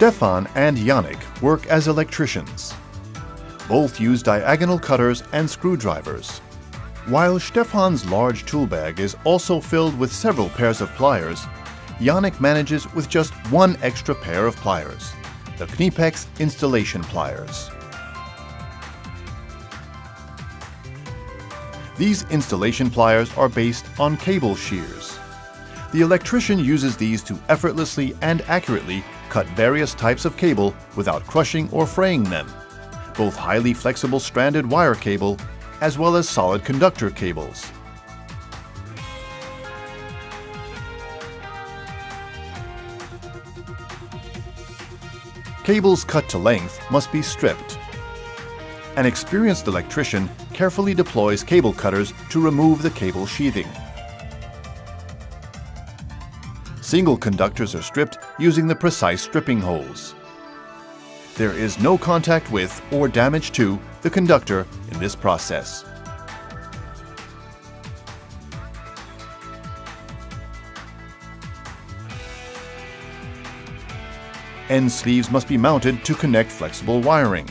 Stefan and Yannick work as electricians. Both use diagonal cutters and screwdrivers. While Stefan's large tool bag is also filled with several pairs of pliers, Yannick manages with just one extra pair of pliers, the Knipex installation pliers. These installation pliers are based on cable shears. The electrician uses these to effortlessly and accurately cut various types of cable without crushing or fraying them, both highly flexible stranded wire cable as well as solid conductor cables. Cables cut to length must be stripped. An experienced electrician carefully deploys cable cutters to remove the cable sheathing. Single conductors are stripped using the precise stripping holes. There is no contact with or damage to the conductor in this process. End sleeves must be mounted to connect flexible wiring.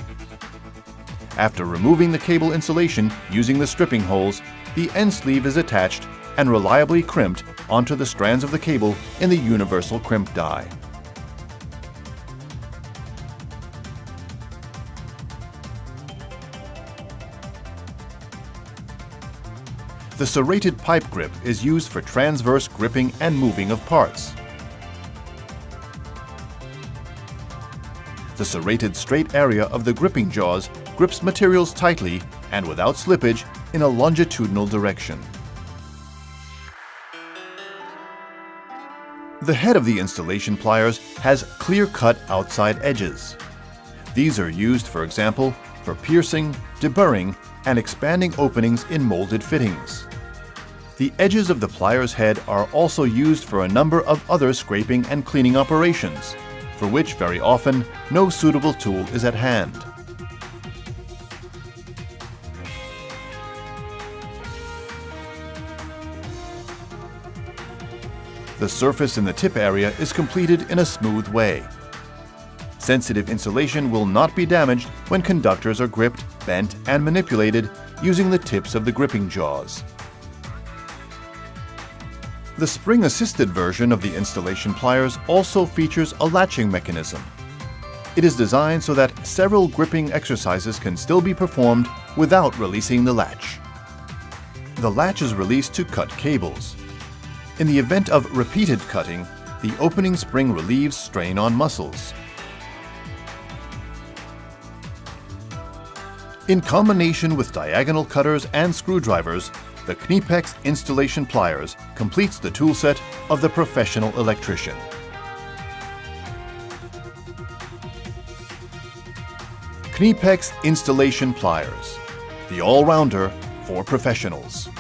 After removing the cable insulation using the stripping holes, the end sleeve is attached and reliably crimped onto the strands of the cable in the universal crimp die. The serrated pipe grip is used for transverse gripping and moving of parts. The serrated straight area of the gripping jaws grips materials tightly and without slippage in a longitudinal direction. The head of the installation pliers has clear-cut outside edges. These are used, for example, for piercing, deburring, and expanding openings in molded fittings. The edges of the pliers head are also used for a number of other scraping and cleaning operations, for which very often no suitable tool is at hand. The surface in the tip area is completed in a smooth way. Sensitive insulation will not be damaged when conductors are gripped, bent, and manipulated using the tips of the gripping jaws. The spring-assisted version of the installation pliers also features a latching mechanism. It is designed so that several gripping exercises can still be performed without releasing the latch. The latch is released to cut cables. In the event of repeated cutting, the opening spring relieves strain on muscles. In combination with diagonal cutters and screwdrivers, the Knipex installation pliers completes the toolset of the professional electrician. Knipex installation pliers, the all-rounder for professionals.